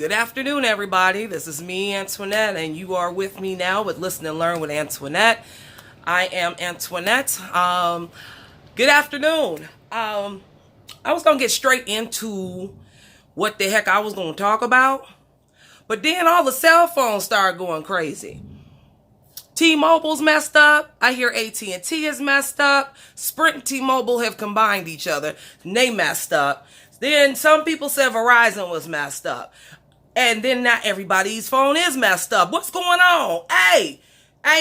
Good afternoon, everybody. This is me, Antoinette, and you are with me now with Listen and Learn with Antoinette. I am Antoinette. Good afternoon. I was going to get straight into what the heck I was going to talk about, but then all the cell phones started going crazy. T-Mobile's messed up. I hear AT&T is messed up. Sprint and T-Mobile have combined each other, and they messed up. Then some people said Verizon was messed up. And then not everybody's phone is messed up. What's going on? Hey,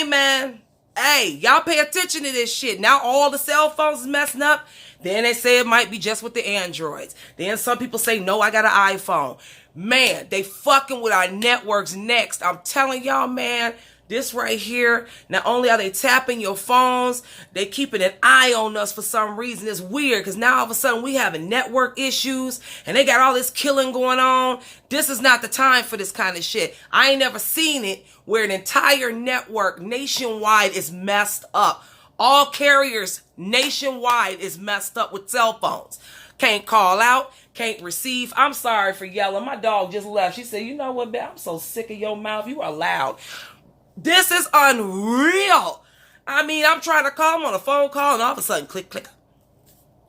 man. Hey, y'all pay attention to this shit. Now all the cell phones is messing up. Then they say it might be just with the Androids. Then some people say, no, I got an iPhone. Man, they fucking with our networks next. I'm telling y'all, man. This right here, not only are they tapping your phones, they keeping an eye on us for some reason. It's weird because now all of a sudden we having network issues and they got all this killing going on. This is not the time for this kind of shit. I ain't never seen it where an entire network nationwide is messed up. All carriers nationwide is messed up with cell phones. Can't call out, can't receive. I'm sorry for yelling. My dog just left. She said, you know what, man? I'm so sick of your mouth. You are loud. This is unreal. I mean, I'm trying to call them on a phone call and all of a sudden, click, click.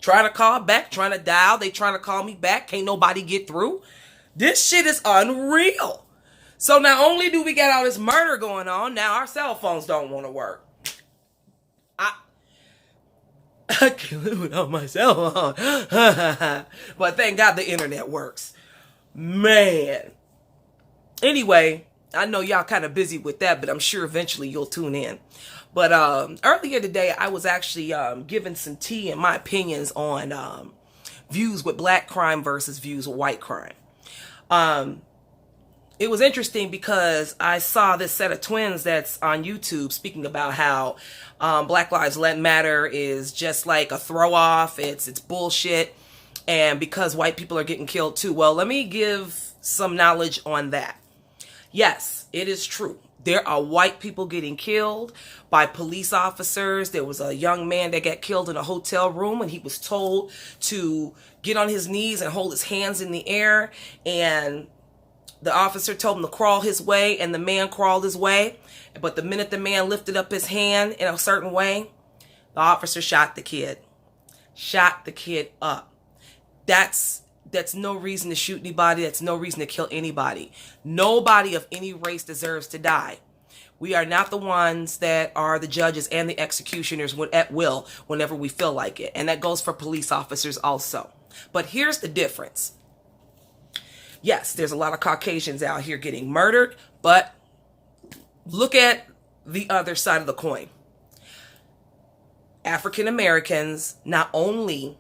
Trying to call back, trying to dial. They trying to call me back. Can't nobody get through. This shit is unreal. So not only do we got all this murder going on, now our cell phones don't want to work. I can't live without my cell phone. But thank God the internet works. Man. Anyway, I know y'all kind of busy with that, but I'm sure eventually you'll tune in. But earlier today, I was actually giving some tea and my opinions on views with black crime versus views with white crime. It was interesting because I saw this set of twins that's on YouTube speaking about how Black Lives Matter is just like a throw off. It's bullshit. And because white people are getting killed too. Well, let me give some knowledge on that. Yes, it is true. There are white people getting killed by police officers. There was a young man that got killed in a hotel room and he was told to get on his knees and hold his hands in the air. And the officer told him to crawl his way and the man crawled his way. But the minute the man lifted up his hand in a certain way, the officer shot the kid. Shot the kid up. That's no reason to shoot anybody. That's no reason to kill anybody. Nobody of any race deserves to die. We are not the ones that are the judges and the executioners at will whenever we feel like it. And that goes for police officers also. But here's the difference. Yes, there's a lot of Caucasians out here getting murdered, but look at the other side of the coin. African Americans not only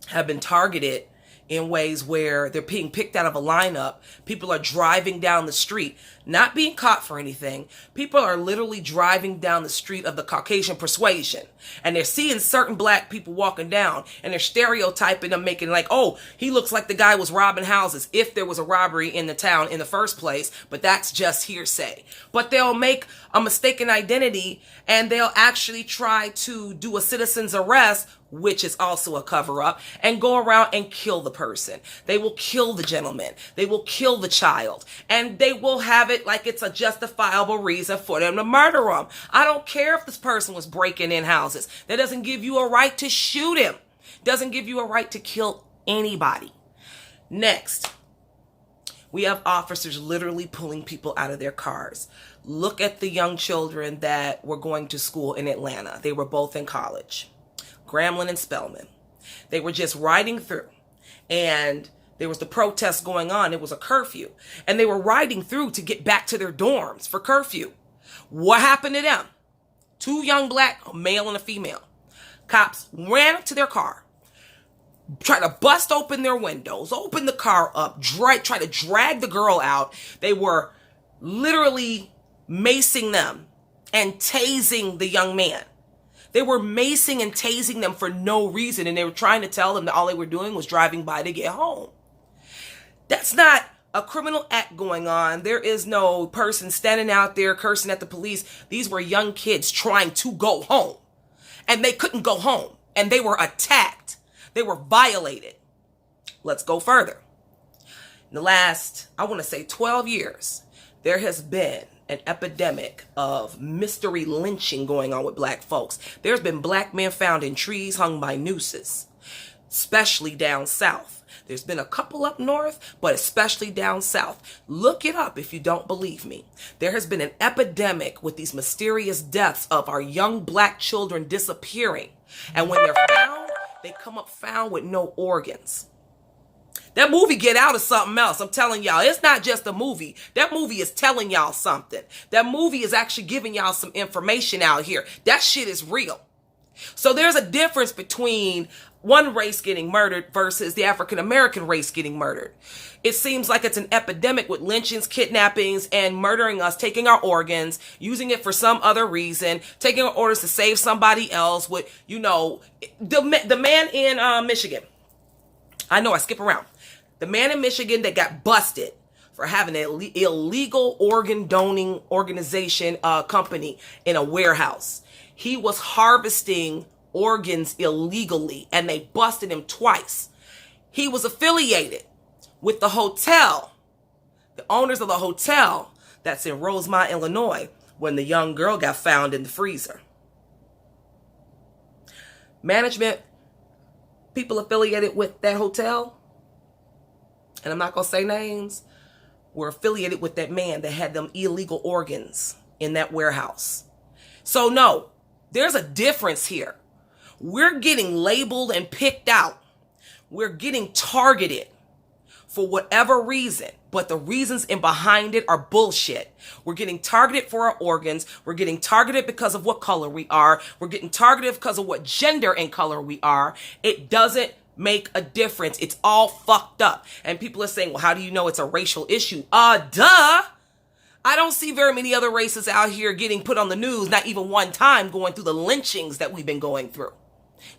have been targeted in ways where they're being picked out of a lineup. People are driving down the street, not being caught for anything. People are literally driving down the street of the Caucasian persuasion. And they're seeing certain black people walking down and they're stereotyping them, making like, oh, he looks like the guy was robbing houses if there was a robbery in the town in the first place. But that's just hearsay. But they'll make a mistaken identity and they'll actually try to do a citizen's arrest, which is also a cover-up, and go around and kill the person. They will kill the gentleman. They will kill the child. And they will have it like it's a justifiable reason for them to murder them. I don't care if this person was breaking in houses. That doesn't give you a right to shoot him. Doesn't give you a right to kill anybody. Next, we have officers literally pulling people out of their cars. Look at the young children that were going to school in Atlanta. They were both in college. Grambling and Spelman. They were just riding through and there was the protest going on. It was a curfew and they were riding through to get back to their dorms for curfew. What happened to them? Two young black, a male and a female. Cops ran up to their car, tried to bust open their windows, open the car up, try to drag the girl out. They were literally macing them and tasing the young man. They were macing and tasing them for no reason. And they were trying to tell them that all they were doing was driving by to get home. That's not a criminal act going on. There is no person standing out there cursing at the police. These were young kids trying to go home. And they couldn't go home. And they were attacked. They were violated. Let's go further. In the last, I want to say 12 years, there has been an epidemic of mystery lynching going on with black folks. There's been black men found in trees hung by nooses, especially down south. There's been a couple up north, but especially down south. Look it up if you don't believe me. There has been an epidemic with these mysterious deaths of our young black children disappearing. And when they're found, they come up found with no organs. That movie Get Out is something else. I'm telling y'all, it's not just a movie. That movie is telling y'all something. That movie is actually giving y'all some information out here. That shit is real. So there's a difference between one race getting murdered versus the African-American race getting murdered. It seems like it's an epidemic with lynchings, kidnappings, and murdering us, taking our organs, using it for some other reason, taking our orders to save somebody else with, you know, the man in Michigan. I know I skip around. The man in Michigan that got busted for having an illegal organ donating organization company in a warehouse. He was harvesting organs illegally and they busted him twice. He was affiliated with the hotel, the owners of the hotel that's in Rosemont, Illinois, when the young girl got found in the freezer. Management, people affiliated with that hotel, and I'm not going to say names, were affiliated with that man that had them illegal organs in that warehouse. So no, there's a difference here. We're getting labeled and picked out. We're getting targeted for whatever reason, but the reasons in behind it are bullshit. We're getting targeted for our organs. We're getting targeted because of what color we are. We're getting targeted because of what gender and color we are. It doesn't make a difference. It's all fucked up. And people are saying, well, how do you know it's a racial issue? Duh. I don't see very many other races out here getting put on the news, not even one time, going through the lynchings that we've been going through.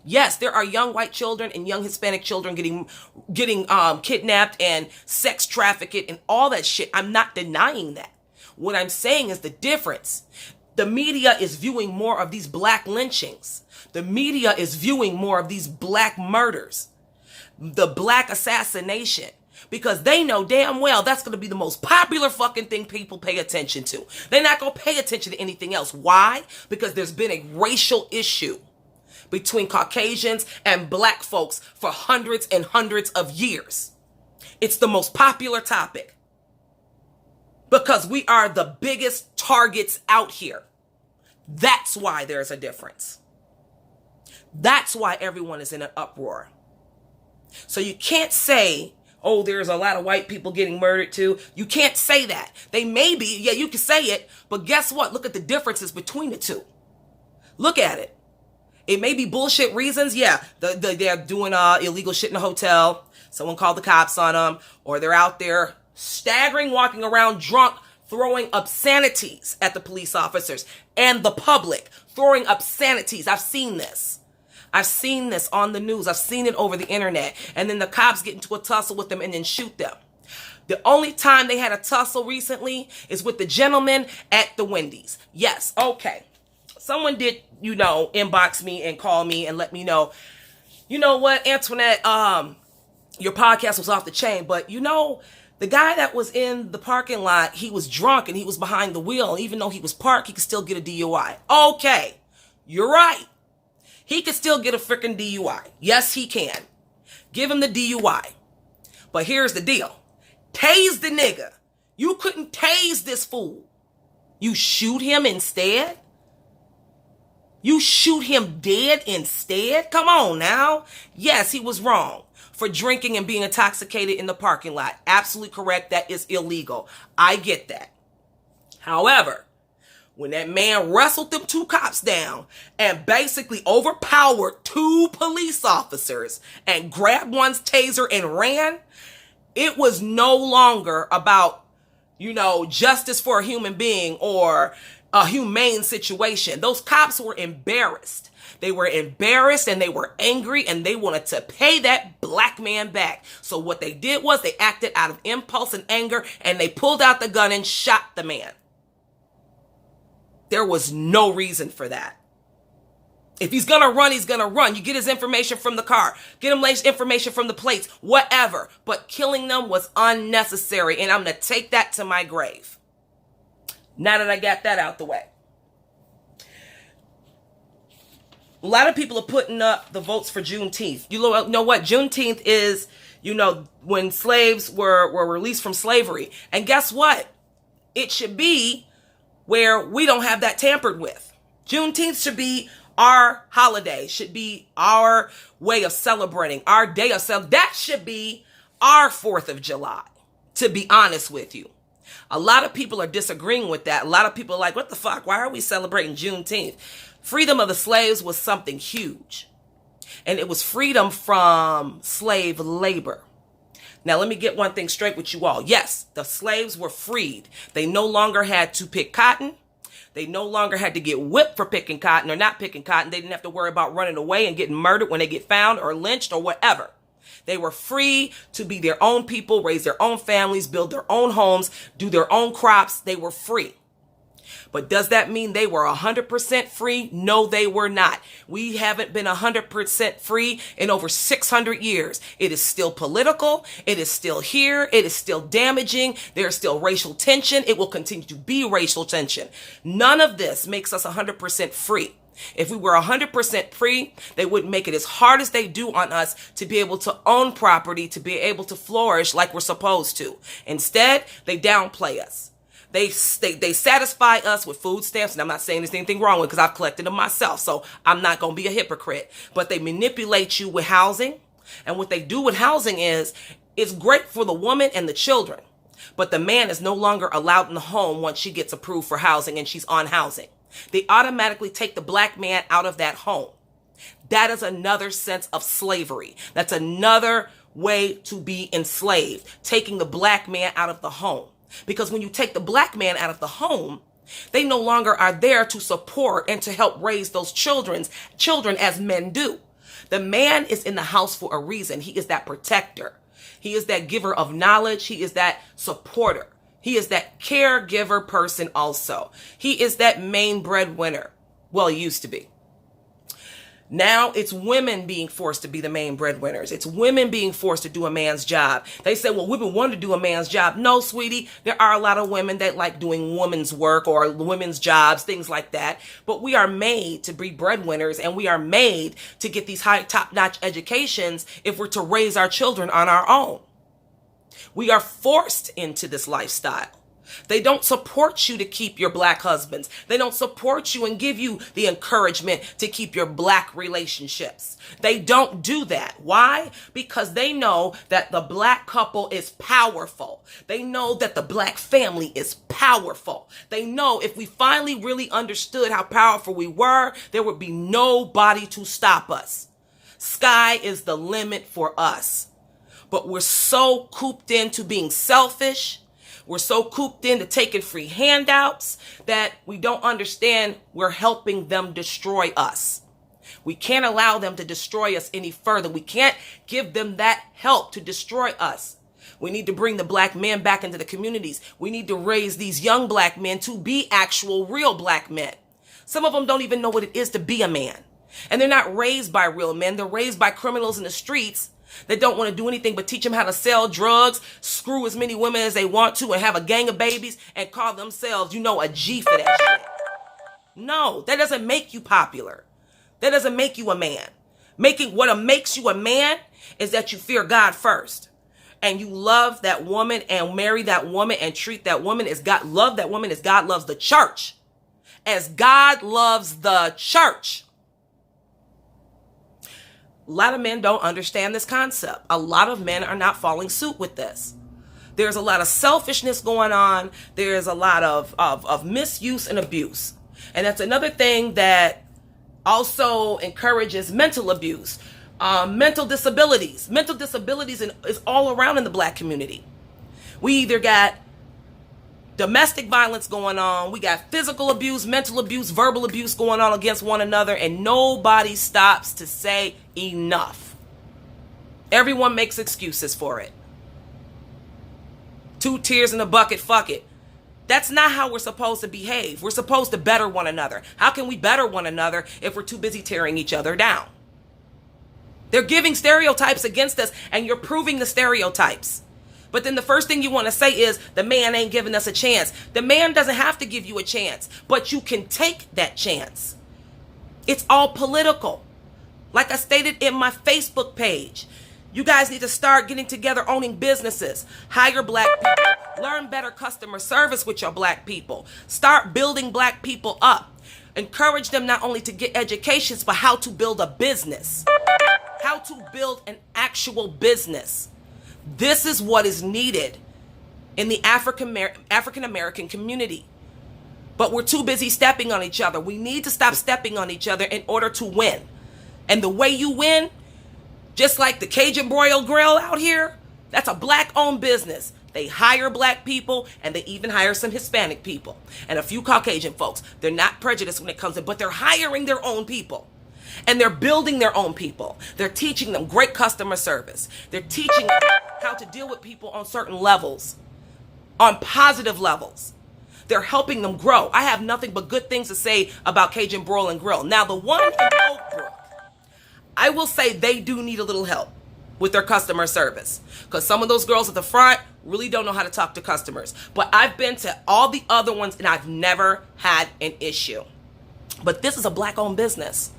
Yes, there are young white children and young Hispanic children getting kidnapped and sex trafficked and all that shit. I'm not denying that. What I'm saying is the difference. The media is viewing more of these black lynchings. The media is viewing more of these black murders, the black assassination, because they know damn well that's going to be the most popular fucking thing people pay attention to. They're not going to pay attention to anything else. Why? Because there's been a racial issue between Caucasians and black folks for hundreds and hundreds of years. It's the most popular topic because we are the biggest targets out here. That's why there's a difference. That's why everyone is in an uproar. So you can't say, oh, there's a lot of white people getting murdered too. You can't say that. They may be, yeah, you can say it, but guess what? Look at the differences between the two. Look at it. It may be bullshit reasons. Yeah, they're doing illegal shit in a hotel. Someone called the cops on them. Or they're out there staggering, walking around drunk, throwing obscenities at the police officers and the public. Throwing obscenities. I've seen this. I've seen this on the news. I've seen it over the internet. And then the cops get into a tussle with them and then shoot them. The only time they had a tussle recently is with the gentleman at the Wendy's. Yes, okay. Someone did, inbox me and call me and let me know, you know what, Antoinette, your podcast was off the chain, but the guy that was in the parking lot, he was drunk and he was behind the wheel. Even though he was parked, he could still get a DUI. Okay, you're right. He could still get a freaking DUI. Yes, he can. Give him the DUI. But here's the deal. Tase the nigga. You couldn't tase this fool. You shoot him instead? You shoot him dead instead? Come on now. Yes, he was wrong for drinking and being intoxicated in the parking lot. Absolutely correct. That is illegal. I get that. However, when that man wrestled them two cops down and basically overpowered two police officers and grabbed one's taser and ran, it was no longer about, justice for a human being or a humane situation. Those cops were embarrassed. They were embarrassed and they were angry and they wanted to pay that black man back. So what they did was they acted out of impulse and anger and they pulled out the gun and shot the man. There was no reason for that. If he's going to run, he's going to run. You get his information from the car. Get him information from the plates, whatever. But killing them was unnecessary, and I'm going to take that to my grave. Now that I got that out the way. A lot of people are putting up the votes for Juneteenth. You know what? Juneteenth is, when slaves were released from slavery. And guess what? It should be where we don't have that tampered with. Juneteenth should be our holiday, should be our way of celebrating, our day of celebrating. That should be our 4th of July, to be honest with you. A lot of people are disagreeing with that. A lot of people are like, what the fuck? Why are we celebrating Juneteenth? Freedom of the slaves was something huge. And it was freedom from slave labor. Now, let me get one thing straight with you all. Yes, the slaves were freed. They no longer had to pick cotton. They no longer had to get whipped for picking cotton or not picking cotton. They didn't have to worry about running away and getting murdered when they get found or lynched or whatever. They were free to be their own people, raise their own families, build their own homes, do their own crops. They were free. But does that mean they were 100% free? No, they were not. We haven't been 100% free in over 600 years. It is still political. It is still here. It is still damaging. There's still racial tension. It will continue to be racial tension. None of this makes us 100% free. If we were 100% free, they wouldn't make it as hard as they do on us to be able to own property, to be able to flourish like we're supposed to. Instead, they downplay us. They satisfy us with food stamps, and I'm not saying there's anything wrong with it because I've collected them myself, so I'm not going to be a hypocrite. But they manipulate you with housing, and what they do with housing is it's great for the woman and the children, but the man is no longer allowed in the home once she gets approved for housing and she's on housing. They automatically take the black man out of that home. That is another sense of slavery. That's another way to be enslaved, taking the black man out of the home. Because when you take the black man out of the home, they no longer are there to support and to help raise those children as men do. The man is in the house for a reason. He is that protector. He is that giver of knowledge. He is that supporter. He is that caregiver person also. He is that main breadwinner. Well, he used to be. Now it's women being forced to be the main breadwinners. It's women being forced to do a man's job. They say, well, women want to do a man's job. No, sweetie, there are a lot of women that like doing women's work or women's jobs, things like that. But we are made to be breadwinners, and we are made to get these high top-notch educations if we're to raise our children on our own. We are forced into this lifestyle. They don't support you to keep your black husbands. They don't support you and give you the encouragement to keep your black relationships. They don't do that. Why? Because they know that the black couple is powerful. They know that the black family is powerful. They know if we finally really understood how powerful we were, there would be nobody to stop us. Sky is the limit for us. But we're so cooped into being selfish. We're so cooped into taking free handouts that we don't understand we're helping them destroy us. We can't allow them to destroy us any further. We can't give them that help to destroy us. We need to bring the black men back into the communities. We need to raise these young black men to be actual real black men. Some of them don't even know what it is to be a man. And they're not raised by real men. They're raised by criminals in the streets that don't want to do anything but teach them how to sell drugs, screw as many women as they want to, and have a gang of babies and call themselves, a G for that shit. No, that doesn't make you popular. That doesn't make you a man. What makes you a man is that you fear God first. And you love that woman and marry that woman and treat that woman as God, love that woman as God loves the church. As God loves the church. A lot of men don't understand this concept. A lot of men are not following suit with this. There's a lot of selfishness going on. There's a lot of misuse and abuse. And that's another thing that also encourages mental abuse, mental disabilities. Mental disabilities is all around in the black community. We either got domestic violence going on, we got physical abuse, mental abuse, verbal abuse going on against one another, and nobody stops to say enough. Everyone makes excuses for it. 2 tears in a bucket, fuck it. That's not how we're supposed to behave. We're supposed to better one another. How can we better one another if we're too busy tearing each other down? They're giving stereotypes against us, and you're proving the stereotypes. But then the first thing you want to say is, the man ain't giving us a chance. The man doesn't have to give you a chance, but you can take that chance. It's all political. Like I stated in my Facebook page, you guys need to start getting together, owning businesses, hire black people, learn better customer service with your black people, start building black people up, encourage them not only to get educations, but how to build a business, how to build an actual business. This is what is needed in the African American community. But we're too busy stepping on each other. We need to stop stepping on each other in order to win. And the way you win, just like the Cajun Broil Grill out here, that's a black-owned business. They hire black people, and they even hire some Hispanic people and a few Caucasian folks. They're not prejudiced when it comes to, but they're hiring their own people. And they're building their own people. They're teaching them great customer service. They're teaching them how to deal with people on certain levels, on positive levels. They're helping them grow. I have nothing but good things to say about Cajun Broil and Grill. Now, the one in Oak Brook, I will say they do need a little help with their customer service, because some of those girls at the front really don't know how to talk to customers. But I've been to all the other ones, and I've never had an issue. But this is a black-owned business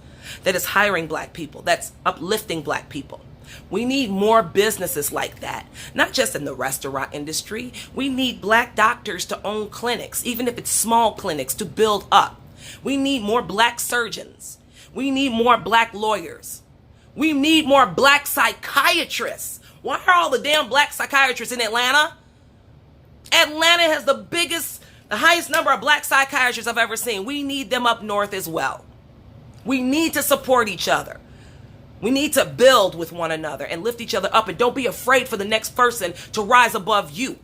that is hiring black people, that's uplifting black people. We need more businesses like that, not just in the restaurant industry. We need black doctors to own clinics, even if it's small clinics, to build up. We need more black surgeons. We need more black lawyers. We need more black psychiatrists. Why are all the damn black psychiatrists in Atlanta? Atlanta has the highest number of black psychiatrists I've ever seen. We need them up north as well. We need to support each other. We need to build with one another and lift each other up, and don't be afraid for the next person to rise above you.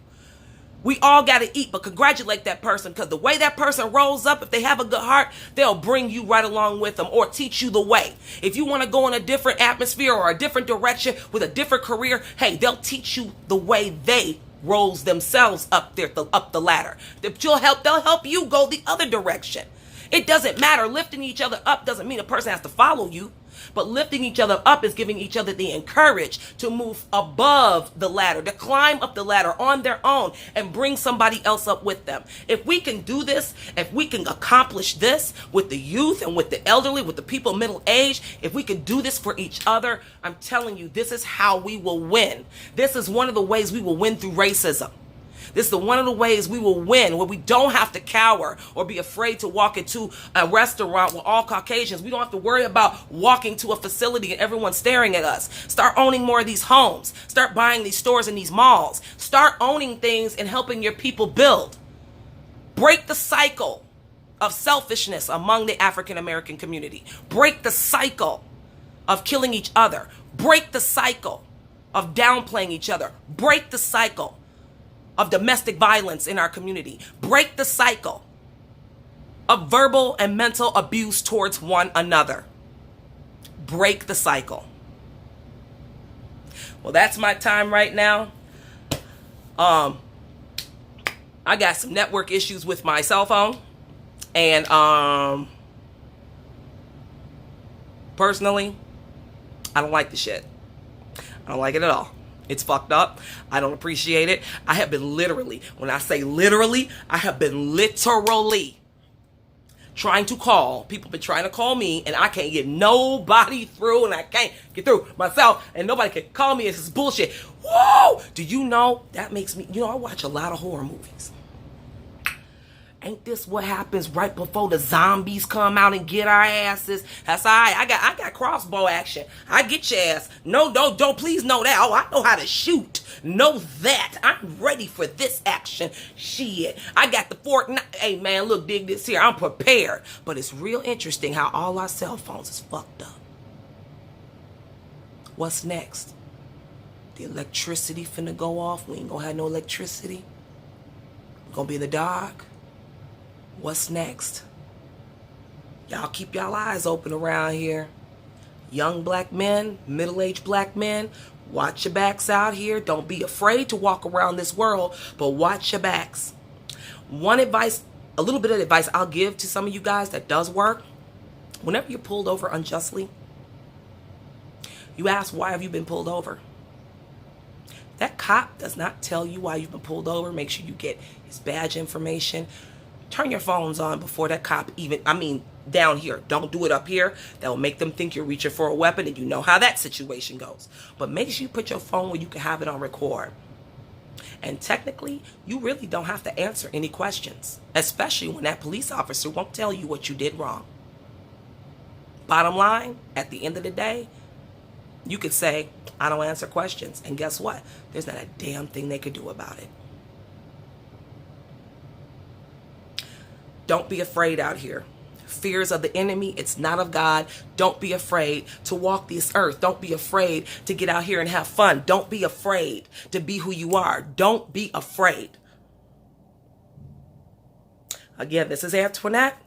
We all got to eat, but congratulate that person, because the way that person rolls up, if they have a good heart, they'll bring you right along with them or teach you the way. If you want to go in a different atmosphere or a different direction with a different career, hey, they'll teach you the way they rose themselves up the ladder. They'll help you go the other direction. It doesn't matter. Lifting each other up doesn't mean a person has to follow you. But lifting each other up is giving each other the encourage to move above the ladder, to climb up the ladder on their own and bring somebody else up with them. If we can do this, if we can accomplish this with the youth and with the elderly, with the people middle age, if we can do this for each other, I'm telling you, this is how we will win. This is one of the ways we will win through racism. This is one of the ways we will win, where we don't have to cower or be afraid to walk into a restaurant with all Caucasians. We don't have to worry about walking to a facility and everyone staring at us. Start owning more of these homes. Start buying these stores and these malls. Start owning things and helping your people build. Break the cycle of selfishness among the African American community. Break the cycle of killing each other. Break the cycle of downplaying each other. Break the cycle of domestic violence in our community. Break the cycle of verbal and mental abuse towards one another. Break the cycle. Well, that's my time right now. I got some network issues with my cell phone, and personally, I don't like the shit. I don't like it at all. It's fucked up. I don't appreciate it. I have been literally, when I say literally, I have been literally trying to call. People been trying to call me, and I can't get nobody through, and I can't get through myself, and nobody can call me. It's bullshit. Whoa! Do you know, that makes me, I watch a lot of horror movies. Ain't this what happens right before the zombies come out and get our asses? That's all right. I got crossbow action. I get your ass. No, don't please know that. Oh, I know how to shoot. Know that. I'm ready for this action. Shit. I got the Fortnite. Hey, man, look, dig this here. I'm prepared. But it's real interesting how all our cell phones is fucked up. What's next? The electricity finna go off. We ain't gonna have no electricity. We're gonna be in the dark. What's next? Y'all keep y'all eyes open around here. Young black men, middle-aged black men, watch your backs out here. Don't be afraid to walk around this world, but watch your backs. One advice, a little bit of advice I'll give to some of you guys that does work. Whenever you're pulled over unjustly, you ask, why have you been pulled over? That cop does not tell you why you've been pulled over. Make sure you get his badge information. Turn your phones on before that cop down here. Don't do it up here. That will make them think you're reaching for a weapon, and you know how that situation goes. But make sure you put your phone where you can have it on record. And technically, you really don't have to answer any questions, especially when that police officer won't tell you what you did wrong. Bottom line, at the end of the day, you could say, I don't answer questions. And guess what? There's not a damn thing they could do about it. Don't be afraid out here. Fears of the enemy, it's not of God. Don't be afraid to walk this earth. Don't be afraid to get out here and have fun. Don't be afraid to be who you are. Don't be afraid. Again, this is Antoinette.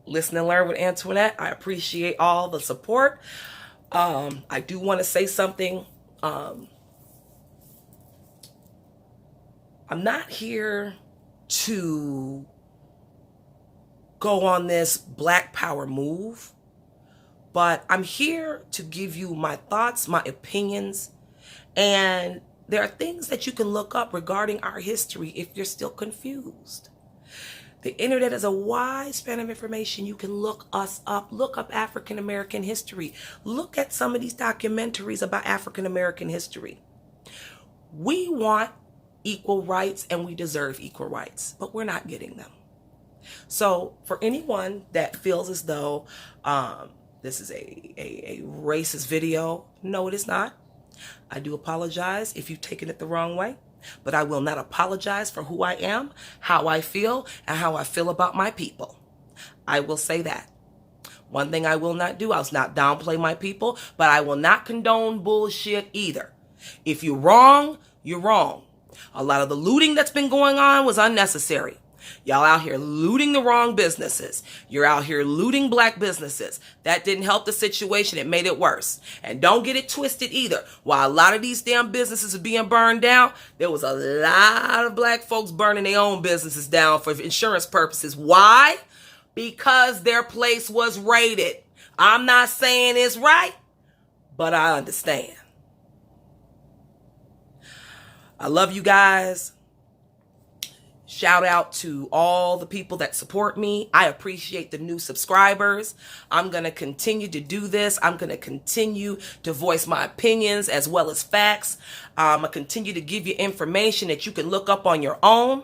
Listen and learn with Antoinette. I appreciate all the support. I do want to say something. I'm not here to go on this Black Power move, but I'm here to give you my thoughts, my opinions, and there are things that you can look up regarding our history if you're still confused. The internet is a wide span of information. You can look us up. Look up African American history. Look at some of these documentaries about African American history. We want equal rights and we deserve equal rights, but we're not getting them. So for anyone that feels as though this is a racist video, no, it is not. I do apologize if you've taken it the wrong way. But I will not apologize for who I am, how I feel, and how I feel about my people. I will say that. One thing I will not do, I'll not downplay my people, but I will not condone bullshit either. If you're wrong, you're wrong. A lot of the looting that's been going on was unnecessary. Y'all out here looting the wrong businesses. You're out here looting black businesses. That didn't help the situation. It made it worse. And don't get it twisted either. While a lot of these damn businesses are being burned down, there was a lot of black folks burning their own businesses down for insurance purposes. Why? Because their place was raided. I'm not saying it's right, but I understand. I love you guys. Shout out to all the people that support me. I appreciate the new subscribers. I'm going to continue to do this. I'm going to continue to voice my opinions as well as facts. I'm going to continue to give you information that you can look up on your own.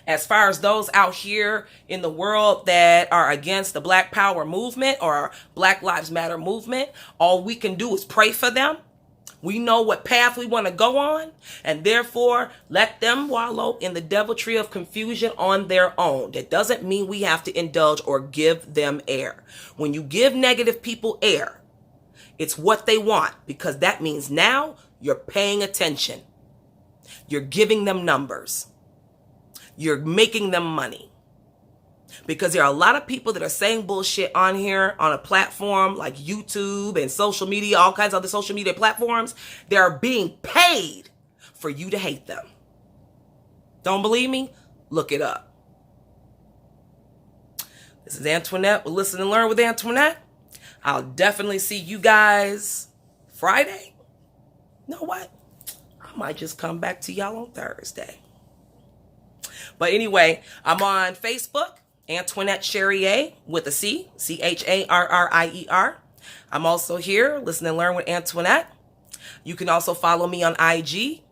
As far as those out here in the world that are against the Black Power movement or Black Lives Matter movement, all we can do is pray for them. We know what path we want to go on, and therefore let them wallow in the deviltry of confusion on their own. That doesn't mean we have to indulge or give them air. When you give negative people air, it's what they want, because that means now you're paying attention. You're giving them numbers. You're making them money. Because there are a lot of people that are saying bullshit on here on a platform like YouTube and social media, all kinds of other social media platforms. They are being paid for you to hate them. Don't believe me? Look it up. This is Antoinette with Listen and Learn with Antoinette. I'll definitely see you guys Friday. You know what? I might just come back to y'all on Thursday. But anyway, I'm on Facebook. Antoinette Charrier with a C, Charrier. I'm also here, Listen and Learn with Antoinette. You can also follow me on IG,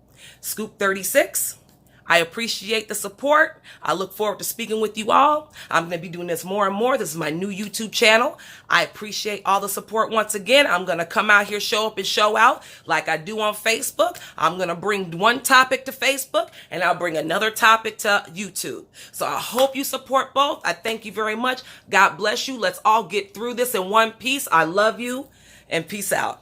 Scoop36. I appreciate the support. I look forward to speaking with you all. I'm going to be doing this more and more. This is my new YouTube channel. I appreciate all the support once again. I'm going to come out here, show up and show out like I do on Facebook. I'm going to bring one topic to Facebook and I'll bring another topic to YouTube. So I hope you support both. I thank you very much. God bless you. Let's all get through this in one piece. I love you and peace out.